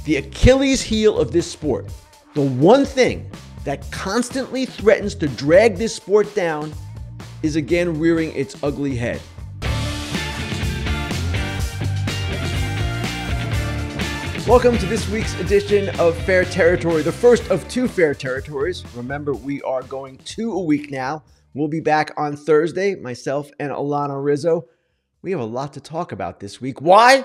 The Achilles heel of this sport, the one thing that constantly threatens to drag this sport down, is again rearing its ugly head. Welcome to this week's edition of Fair Territory, the first of two Fair Territories. Remember, we are going 2 a week now. We'll be back on Thursday, myself and Alana Rizzo. We have a lot to talk about this week. Why?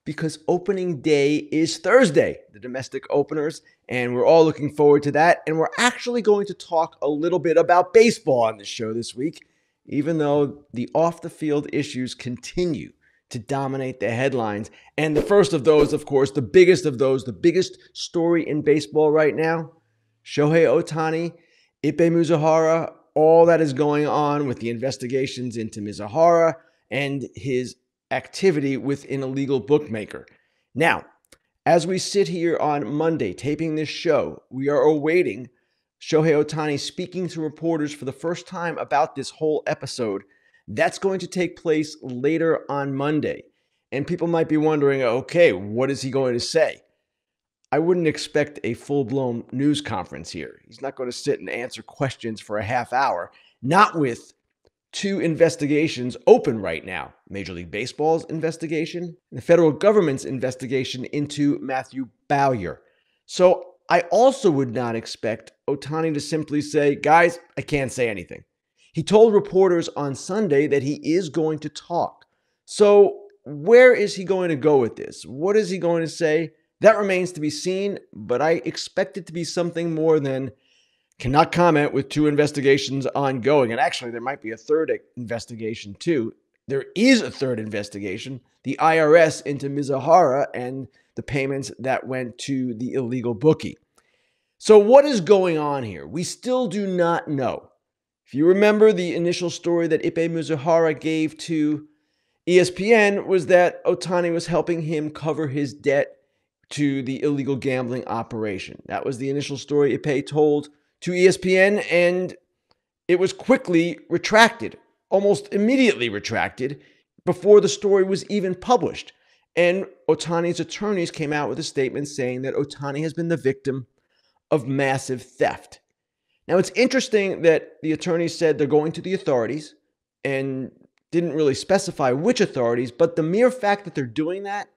Because opening day is Thursday, the domestic openers, and we're all looking forward to that. And we're actually going to talk a little bit about baseball on this show this week, even though the off-the-field issues continue to dominate the headlines. And the first of those, of course, the biggest of those, the biggest story in baseball right now, Shohei Ohtani Ippei Mizuhara, all that is going on with the investigations into Mizuhara and his activity with an illegal bookmaker. Now, as we sit here on Monday taping this show, we are awaiting Shohei Ohtani speaking to reporters for the first time about this whole episode. That's going to take place later on Monday. And people might be wondering, okay, what is he going to say? I wouldn't expect a full-blown news conference here. He's not going to sit and answer questions for a half hour, not with 2 investigations open right now. Major League Baseball's investigation and the federal government's investigation into Matthew Bowyer. So I also would not expect Ohtani to simply say, guys, I can't say anything. He told reporters on Sunday that he is going to talk. So where is he going to go with this? What is he going to say? That remains to be seen, but I expect it to be something more than cannot comment with 2 investigations ongoing. And actually, there might be a third investigation too. There is a third investigation, the IRS into Mizuhara and the payments that went to the illegal bookie. So what is going on here? We still do not know. If you remember, the initial story that Ippei Mizuhara gave to ESPN was that Ohtani was helping him cover his debt to the illegal gambling operation. That was the initial story Ippei told to ESPN, and it was quickly retracted, almost immediately retracted, before the story was even published. And Ohtani's attorneys came out with a statement saying that Ohtani has been the victim of massive theft. Now, it's interesting that the attorneys said they're going to the authorities and didn't really specify which authorities, but the mere fact that they're doing that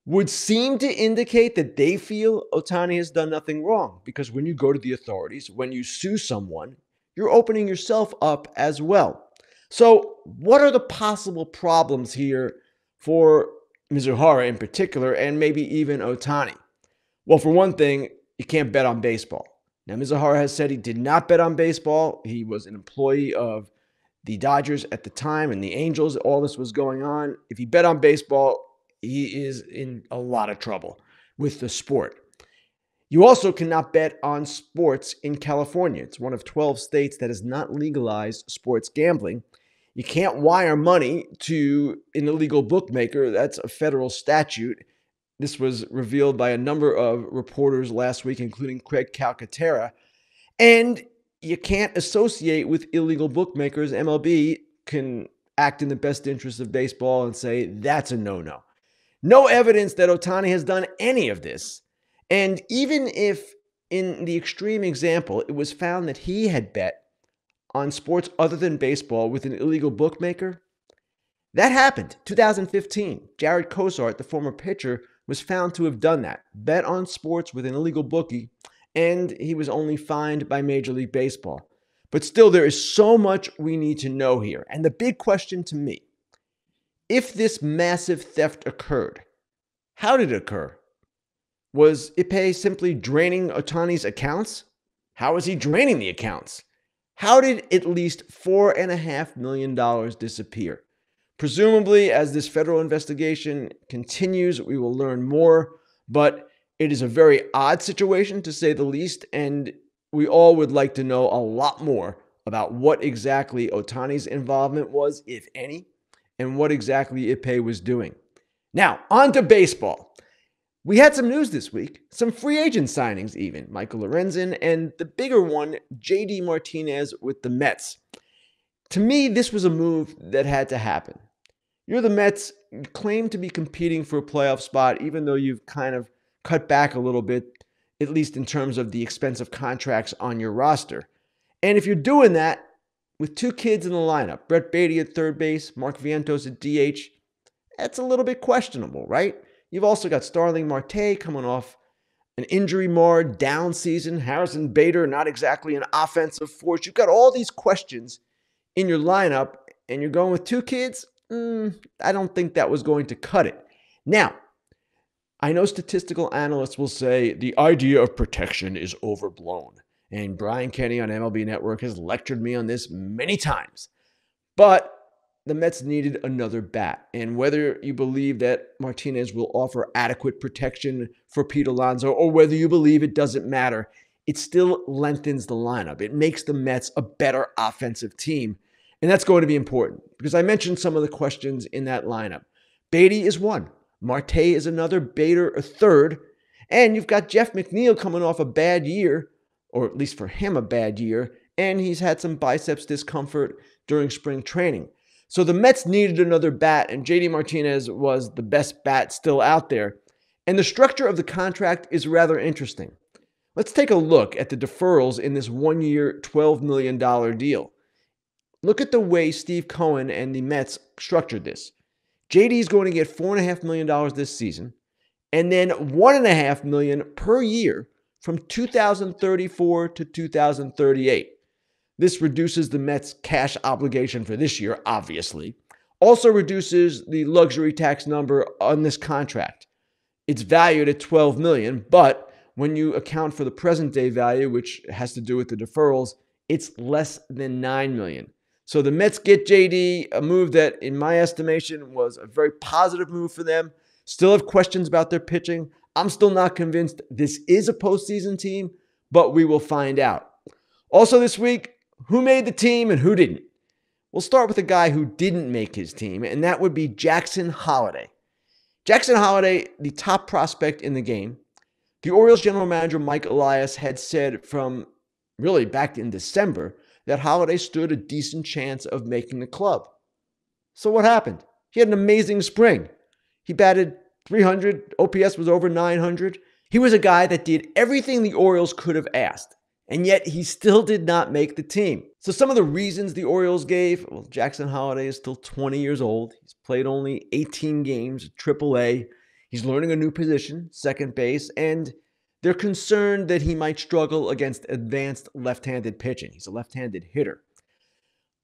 would seem to indicate that they feel Ohtani has done nothing wrong. Because when you go to the authorities, when you sue someone, you're opening yourself up as well. So what are the possible problems here for Mizuhara in particular, and maybe even Ohtani? Well, for one thing, you can't bet on baseball. Now, Mizuhara has said he did not bet on baseball. He was an employee of the Dodgers at the time and the Angels. All this was going on. If he bet on baseball, he is in a lot of trouble with the sport. You also cannot bet on sports in California. It's one of 12 states that has not legalized sports gambling. You can't wire money to an illegal bookmaker. That's a federal statute. This was revealed by a number of reporters last week, including Craig Calcaterra. And you can't associate with illegal bookmakers. MLB can act in the best interest of baseball and say that's a no-no. No evidence that Ohtani has done any of this. And even if, in the extreme example, it was found that he had bet on sports other than baseball with an illegal bookmaker, that happened. 2015, Jared Cosart, the former pitcher, was found to have done that. Bet on sports with an illegal bookie, and he was only fined by Major League Baseball. But still, there is so much we need to know here. And the big question to me, if this massive theft occurred, how did it occur? Was Ippei simply draining Ohtani's accounts? How is he draining the accounts? How did at least $4.5 million disappear? Presumably, as this federal investigation continues, we will learn more, but it is a very odd situation to say the least, and we all would like to know a lot more about what exactly Ohtani's involvement was, if any, and what exactly Ippei was doing. Now, on to baseball. We had some news this week, some free agent signings even, Michael Lorenzen, and the bigger one, J.D. Martinez with the Mets. To me, this was a move that had to happen. You're the Mets, you claim to be competing for a playoff spot, even though you've kind of cut back a little bit, at least in terms of the expensive contracts on your roster. And if you're doing that with two kids in the lineup, Brett Baty at third base, Mark Vientos at DH, that's a little bit questionable, right? You've also got Starling Marte coming off an injury-marred down season. Harrison Bader, not exactly an offensive force. You've got all these questions in your lineup, and you're going with two kids? I don't think that was going to cut it. Now, I know statistical analysts will say the idea of protection is overblown. And Brian Kenny on MLB Network has lectured me on this many times. But the Mets needed another bat. And whether you believe that Martinez will offer adequate protection for Pete Alonso, or whether you believe it doesn't matter, it still lengthens the lineup. It makes the Mets a better offensive team. And that's going to be important because I mentioned some of the questions in that lineup. Baty is one. Marte is another. Bader a third. And you've got Jeff McNeil coming off a bad year, or at least for him a bad year, and he's had some biceps discomfort during spring training. So the Mets needed another bat, and JD Martinez was the best bat still out there. And the structure of the contract is rather interesting. Let's take a look at the deferrals in this one-year, $12 million deal. Look at the way Steve Cohen and the Mets structured this. JD is going to get $4.5 million this season, and then $1.5 million per year from 2034 to 2038. This reduces the Mets' cash obligation for this year, obviously. Also reduces the luxury tax number on this contract. It's valued at $12 million, but when you account for the present-day value, which has to do with the deferrals, it's less than $9 million. So the Mets get JD, a move that, in my estimation, was a very positive move for them. Still have questions about their pitching. I'm still not convinced this is a postseason team, but we will find out. Also this week, who made the team and who didn't? We'll start with a guy who didn't make his team, and that would be Jackson Holliday. Jackson Holliday, the top prospect in the game. The Orioles general manager Mike Elias had said from really back in December that Holliday stood a decent chance of making the club. So what happened? He had an amazing spring. He batted .300, OPS was over 900. He was a guy that did everything the Orioles could have asked, and yet he still did not make the team. So some of the reasons the Orioles gave, well, Jackson Holliday is still 20 years old. He's played only 18 games at AAA. He's learning a new position, second base, and they're concerned that he might struggle against advanced left-handed pitching. He's a left-handed hitter.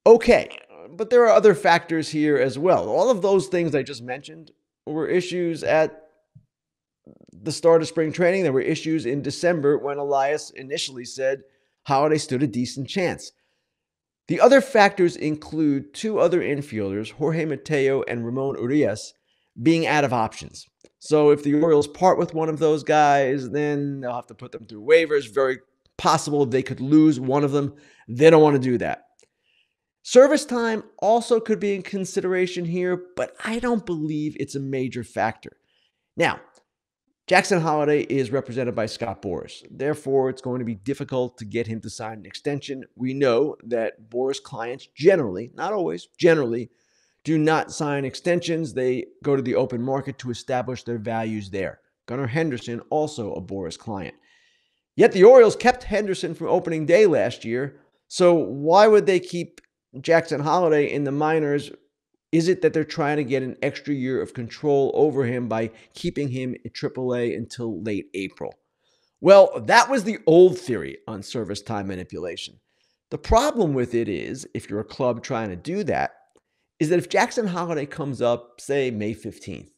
Okay, but there are other factors here as well. All of those things I just mentioned were issues at the start of spring training. There were issues in December when Elias initially said Holliday stood a decent chance. The other factors include two other infielders, Jorge Mateo and Ramon Urias, being out of options. So if the Orioles part with one of those guys, then they'll have to put them through waivers. Very possible they could lose one of them. They don't want to do that. Service time also could be in consideration here, but I don't believe it's a major factor. Now, Jackson Holliday is represented by Scott Boras. Therefore, it's going to be difficult to get him to sign an extension. We know that Boras clients generally, not always, generally, do not sign extensions. They go to the open market to establish their values there. Gunnar Henderson, also a Boras client. Yet the Orioles kept Henderson from opening day last year, so why would they keep Jackson Holliday in the minors? Is it that they're trying to get an extra year of control over him by keeping him at AAA until late April? Well, that was the old theory on service time manipulation. The problem with it is, if you're a club trying to do that, is that if Jackson Holliday comes up, say, May 15th,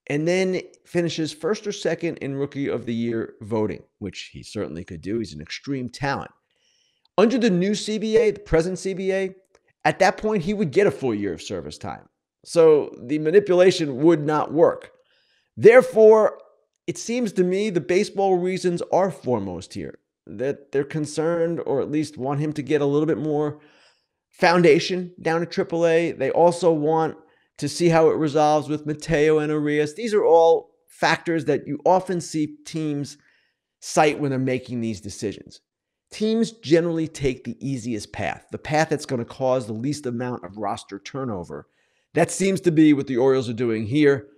and then finishes first or second in Rookie of the Year voting, which he certainly could do, he's an extreme talent. Under the new CBA, the present CBA, at that point, he would get a full year of service time. So the manipulation would not work. Therefore, it seems to me the baseball reasons are foremost here, that they're concerned or at least want him to get a little bit more foundation down at AAA. They also want to see how it resolves with Mateo and Urias. These are all factors that you often see teams cite when they're making these decisions. Teams generally take the easiest path, the path that's going to cause the least amount of roster turnover. That seems to be what the Orioles are doing here.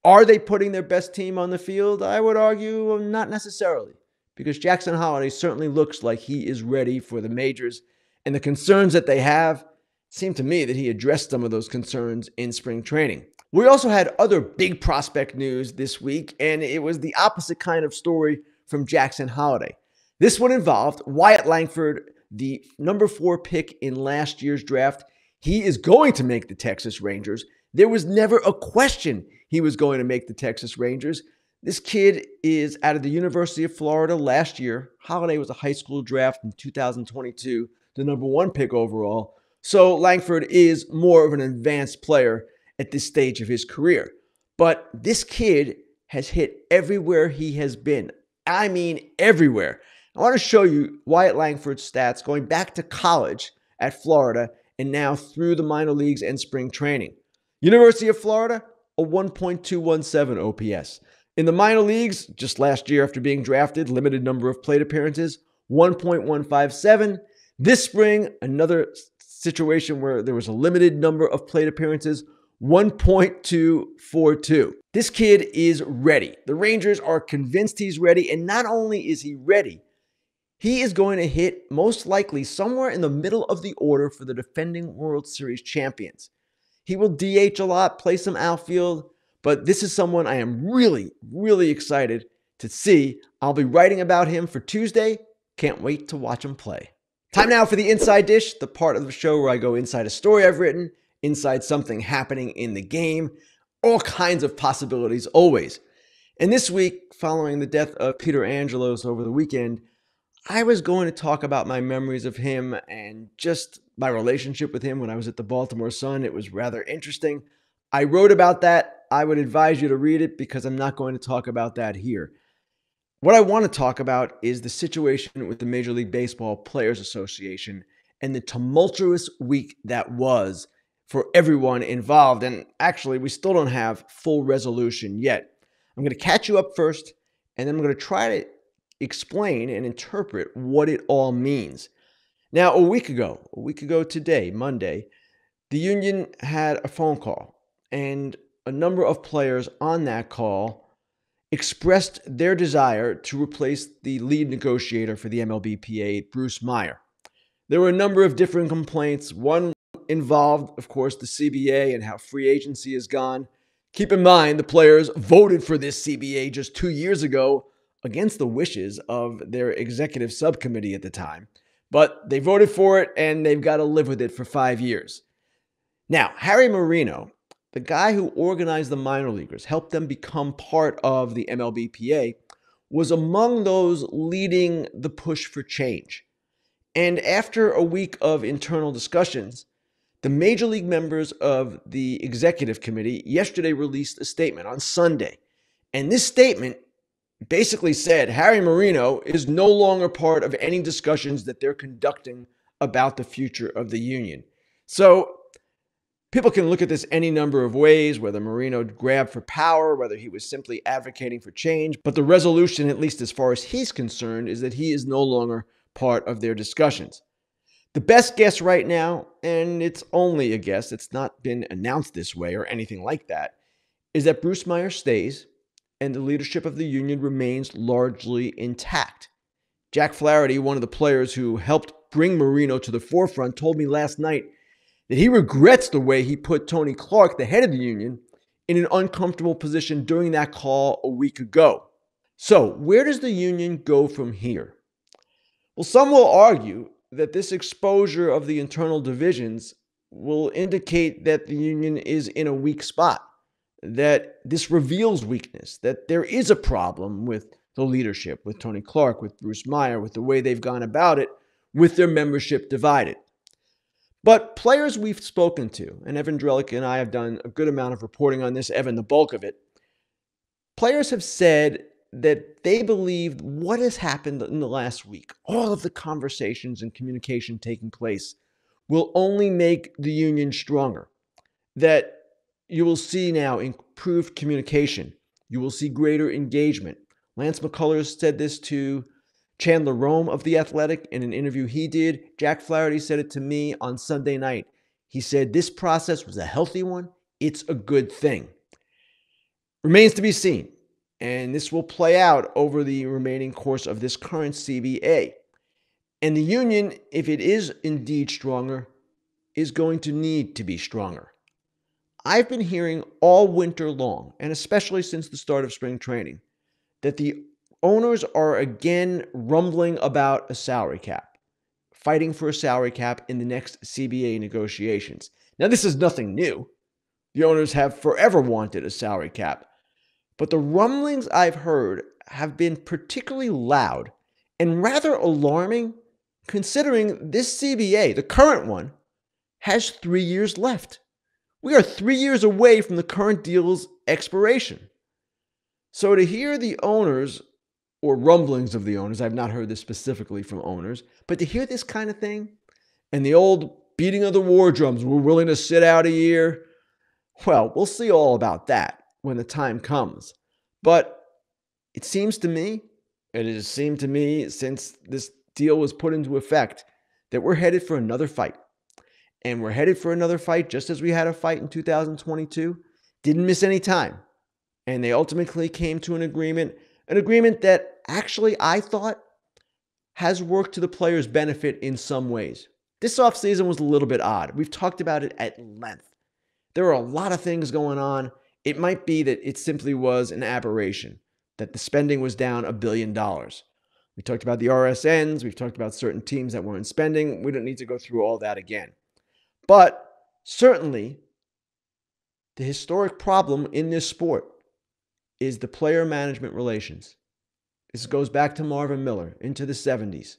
Are they putting their best team on the field? I would argue not necessarily, because Jackson Holliday certainly looks like he is ready for the majors, and the concerns that they have seem to me that he addressed some of those concerns in spring training. We also had other big prospect news this week, and it was the opposite kind of story from Jackson Holliday. This one involved Wyatt Langford, the number 4 pick in last year's draft. He is going to make the Texas Rangers. There was never a question he was going to make the Texas Rangers. This kid is out of the University of Florida last year. Holliday was a high school draft in 2022, the number 1 pick overall. So Langford is more of an advanced player at this stage of his career. But this kid has hit everywhere he has been. I mean, everywhere. I want to show you Wyatt Langford's stats going back to college at Florida and now through the minor leagues and spring training. University of Florida, a 1.217 OPS. In the minor leagues, just last year after being drafted, limited number of plate appearances, 1.157. This spring, another situation where there was a limited number of plate appearances, 1.242. This kid is ready. The Rangers are convinced he's ready, and not only is he ready, he is going to hit most likely somewhere in the middle of the order for the defending World Series champions. He will DH a lot, play some outfield, but this is someone I am really, really excited to see. I'll be writing about him for Tuesday. Can't wait to watch him play. Time now for the Inside Dish, the part of the show where I go inside a story I've written, inside something happening in the game, all kinds of possibilities always. And this week, following the death of Peter Angelos over the weekend, I was going to talk about my memories of him and just my relationship with him when I was at the Baltimore Sun. It was rather interesting. I wrote about that. I would advise you to read it because I'm not going to talk about that here. What I want to talk about is the situation with the Major League Baseball Players Association and the tumultuous week that was for everyone involved. And actually, we still don't have full resolution yet. I'm going to catch you up first, and then I'm going to try to explain and interpret what it all means. Now, a week ago today, Monday, the union had a phone call, and a number of players on that call expressed their desire to replace the lead negotiator for the MLBPA, Bruce Meyer. There were a number of different complaints. One involved, of course, the CBA and how free agency has gone. Keep in mind, the players voted for this CBA just 2 years ago against the wishes of their executive subcommittee at the time. But they voted for it, and they've got to live with it for 5 years. Now, Harry Marino, the guy who organized the minor leaguers, helped them become part of the MLBPA, was among those leading the push for change. And after a week of internal discussions, the major league members of the executive committee yesterday released a statement on Sunday. And this statement basically said Harry Marino is no longer part of any discussions that they're conducting about the future of the union. So people can look at this any number of ways, whether Marino grabbed for power, whether he was simply advocating for change. But the resolution, at least as far as he's concerned, is that he is no longer part of their discussions. The best guess right now, and it's only a guess, it's not been announced this way or anything like that, is that Bruce Meyer stays and the leadership of the union remains largely intact. Jack Flaherty, one of the players who helped bring Marino to the forefront, told me last night that he regrets the way he put Tony Clark, the head of the union, in an uncomfortable position during that call a week ago. So, where does the union go from here? Well, some will argue that this exposure of the internal divisions will indicate that the union is in a weak spot, that this reveals weakness, that there is a problem with the leadership, with Tony Clark, with Bruce Meyer, with the way they've gone about it, with their membership divided. But players we've spoken to, and Evan Drellick and I have done a good amount of reporting on this, Evan, the bulk of it, players have said that they believe what has happened in the last week, all of the conversations and communication taking place, will only make the union stronger. That you will see now improved communication. You will see greater engagement. Lance McCullers said this to Chandler Rome of The Athletic in an interview he did. Jack Flaherty said it to me on Sunday night. He said this process was a healthy one. It's a good thing. remains to be seen. And this will play out over the remaining course of this current CBA. And the union, if it is indeed stronger, is going to need to be stronger. I've been hearing all winter long, and especially since the start of spring training, that the owners are again rumbling about a salary cap, fighting for a salary cap in the next CBA negotiations. Now, this is nothing new. The owners have forever wanted a salary cap, but the rumblings I've heard have been particularly loud and rather alarming, considering this CBA, the current one, has 3 years left. We are 3 years away from the current deal's expiration. So to hear the owners, or rumblings of the owners, I've not heard this specifically from owners, but to hear this kind of thing, and the old beating of the war drums, we're willing to sit out a year, well, we'll see all about that when the time comes. But it seems to me, and it has seemed to me since this deal was put into effect, that we're headed for another fight. And we're headed for another fight just as we had a fight in 2022. Didn't miss any time. And they ultimately came to an agreement that actually I thought has worked to the players' benefit in some ways. This offseason was a little bit odd. We've talked about it at length. There are a lot of things going on. It might be that it simply was an aberration, that the spending was down $1 billion. We talked about the RSNs. We've talked about certain teams that weren't spending. We don't need to go through all that again. But certainly, the historic problem in this sport is the player management relations. This goes back to Marvin Miller into the 70s,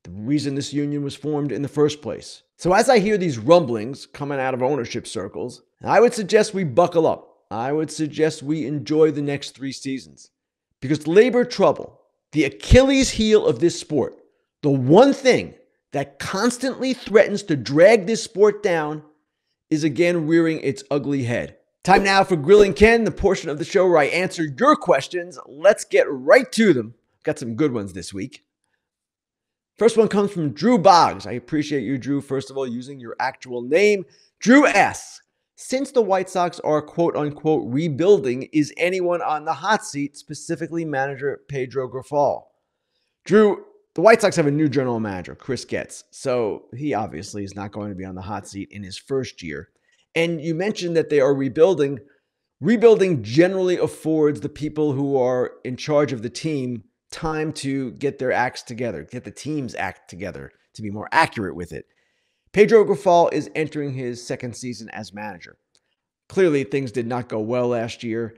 the reason this union was formed in the first place. So as I hear these rumblings coming out of ownership circles, I would suggest we buckle up. I would suggest we enjoy the next 3 seasons. Because labor trouble, the Achilles heel of this sport, the one thing that constantly threatens to drag this sport down, is again rearing its ugly head. Time now for Grillin Ken, the portion of the show where I answer your questions. Let's get right to them. Got some good ones this week. First one comes from Drew Boggs. I appreciate you, Drew, first of all, using your actual name. Drew asks, since the White Sox are quote-unquote rebuilding, is anyone on the hot seat, specifically manager Pedro Grifol? Drew, the White Sox have a new general manager, Chris Getz, so he obviously is not going to be on the hot seat in his first year. And you mentioned that they are rebuilding. Rebuilding generally affords the people who are in charge of the team time to get their acts together, get the team's act together, to be more accurate with it. Pedro Grifol is entering his second season as manager. Clearly, things did not go well last year.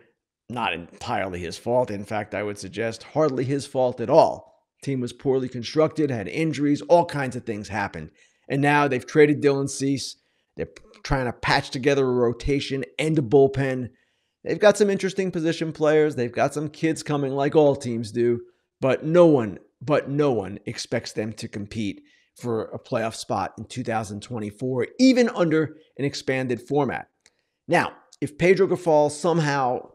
Not entirely his fault. In fact, I would suggest hardly his fault at all. Team was poorly constructed, had injuries, all kinds of things happened. And now they've traded Dylan Cease. They're trying to patch together a rotation and a bullpen. They've got some interesting position players. They've got some kids coming like all teams do. But no one expects them to compete for a playoff spot in 2024, even under an expanded format. Now, if Pedro Grifol somehow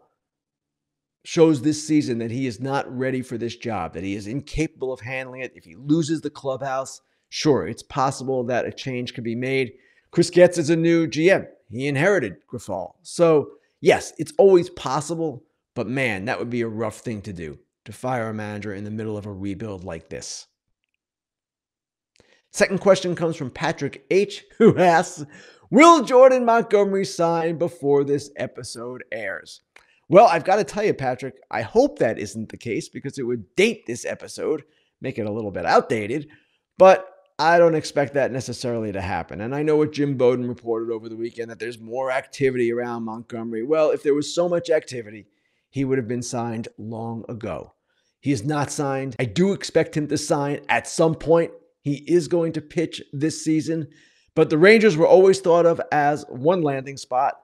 shows this season that he is not ready for this job, that he is incapable of handling it, if he loses the clubhouse, sure, it's possible that a change could be made. Chris Getz is a new GM. He inherited Grifol. So, yes, it's always possible, but man, that would be a rough thing to do, to fire a manager in the middle of a rebuild like this. Second question comes from Patrick H., who asks, will Jordan Montgomery sign before this episode airs? Well, I've got to tell you, Patrick, I hope that isn't the case because it would date this episode, make it a little bit outdated, but I don't expect that necessarily to happen. And I know what Jim Bowden reported over the weekend, that there's more activity around Montgomery. Well, if there was so much activity, he would have been signed long ago. He is not signed. I do expect him to sign at some point. He is going to pitch this season, but the Rangers were always thought of as one landing spot,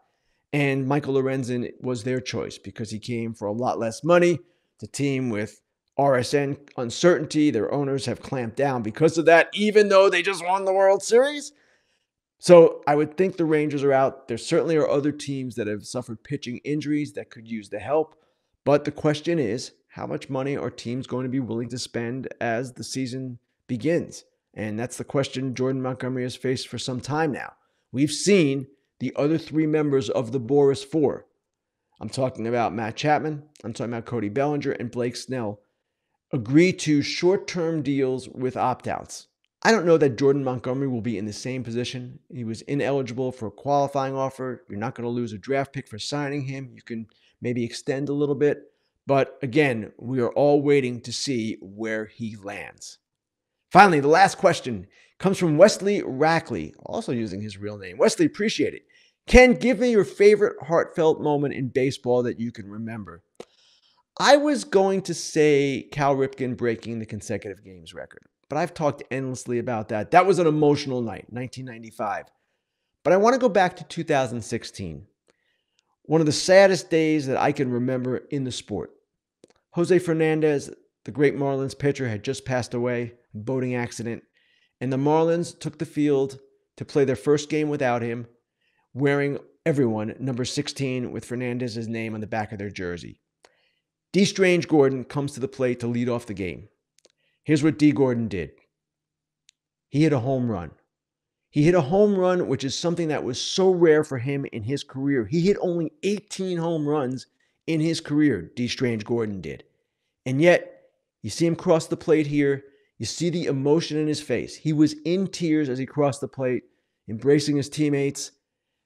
and Michael Lorenzen was their choice because he came for a lot less money. The team with RSN uncertainty, their owners have clamped down because of that, even though they just won the World Series. So I would think the Rangers are out. There certainly are other teams that have suffered pitching injuries that could use the help. But the question is, how much money are teams going to be willing to spend as the season begins? And that's the question Jordan Montgomery has faced for some time now. We've seen the other 3 members of the Boris Four. I'm talking about Matt Chapman, I'm talking about Cody Bellinger, and Blake Snell, agree to short-term deals with opt-outs. I don't know that Jordan Montgomery will be in the same position. He was ineligible for a qualifying offer. You're not going to lose a draft pick for signing him. You can maybe extend a little bit. But again, we are all waiting to see where he lands. Finally, the last question comes from Wesley Rackley, also using his real name. Wesley, appreciate it. Ken, give me your favorite heartfelt moment in baseball that you can remember. I was going to say Cal Ripken breaking the consecutive games record, but I've talked endlessly about that. That was an emotional night, 1995. But I want to go back to 2016. One of the saddest days that I can remember in the sport. Jose Fernandez, the great Marlins pitcher, had just passed away, a boating accident, and the Marlins took the field to play their first game without him, wearing everyone number 16 with Fernandez's name on the back of their jersey. D. Strange Gordon comes to the plate to lead off the game. Here's what D. Gordon did. He hit a home run. He hit a home run, which is something that was so rare for him in his career. He hit only 18 home runs in his career, D. Strange Gordon did. And yet, you see him cross the plate here. You see the emotion in his face. He was in tears as he crossed the plate, embracing his teammates.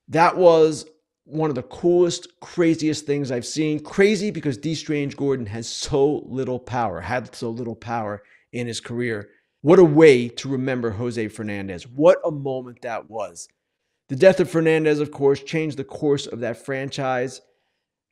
That was one of the coolest, craziest things I've seen. Crazy because D. Strange Gordon has so little power, had so little power in his career. What a way to remember Jose Fernandez. What a moment that was. The death of Fernandez, of course, changed the course of that franchise.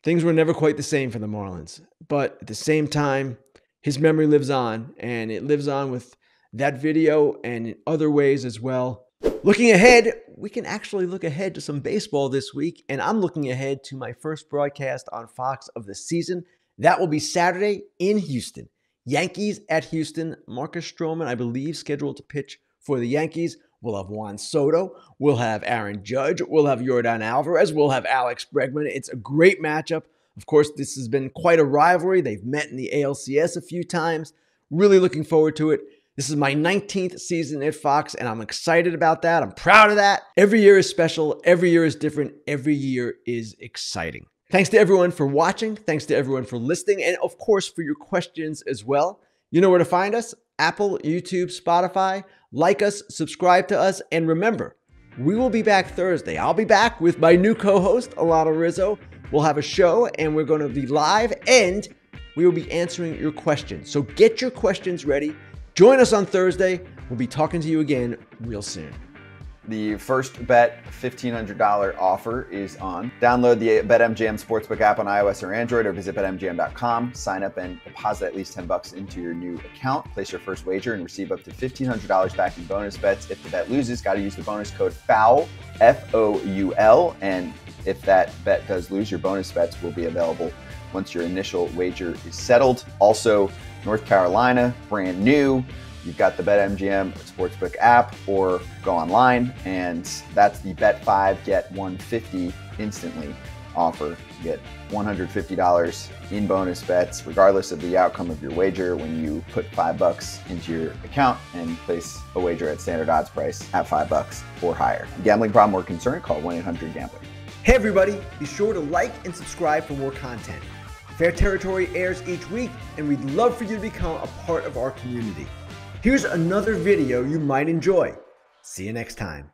Things were never quite the same for the Marlins. But at the same time, his memory lives on, and it lives on with that video and in other ways as well. Looking ahead, we can actually look ahead to some baseball this week, and I'm looking ahead to my first broadcast on Fox of the season. That will be Saturday in Houston. Yankees at Houston. Marcus Stroman, I believe, scheduled to pitch for the Yankees. We'll have Juan Soto. We'll have Aaron Judge. We'll have Yordan Alvarez. We'll have Alex Bregman. It's a great matchup. Of course, this has been quite a rivalry. They've met in the ALCS a few times. Really looking forward to it. This is my 19th season at Fox, and I'm excited about that. I'm proud of that. Every year is special. Every year is different. Every year is exciting. Thanks to everyone for watching. Thanks to everyone for listening. And of course, for your questions as well. You know where to find us. Apple, YouTube, Spotify. Like us, subscribe to us. And remember, we will be back Thursday. I'll be back with my new co-host, Alana Rizzo. We'll have a show, and we're going to be live, and we will be answering your questions. So get your questions ready. Join us on Thursday. We'll be talking to you again real soon. The first bet $1,500 offer is on. Download the BetMGM Sportsbook app on iOS or Android, or visit BetMGM.com. Sign up and deposit at least $10 into your new account. Place your first wager and receive up to $1,500 back in bonus bets. If the bet loses, got to use the bonus code FOUL, F-O-U-L. And if that bet does lose, your bonus bets will be available once your initial wager is settled. Also, North Carolina, brand new. You've got the BetMGM Sportsbook app, or go online, and that's the Bet 5 Get 150 instantly offer. You get $150 in bonus bets, regardless of the outcome of your wager, when you put $5 into your account and place a wager at standard odds price at $5 or higher. Gambling problem or concern? Call 1-800-GAMBLER. Hey everybody, be sure to like and subscribe for more content. Fair Territory airs each week, and we'd love for you to become a part of our community. Here's another video you might enjoy. See you next time.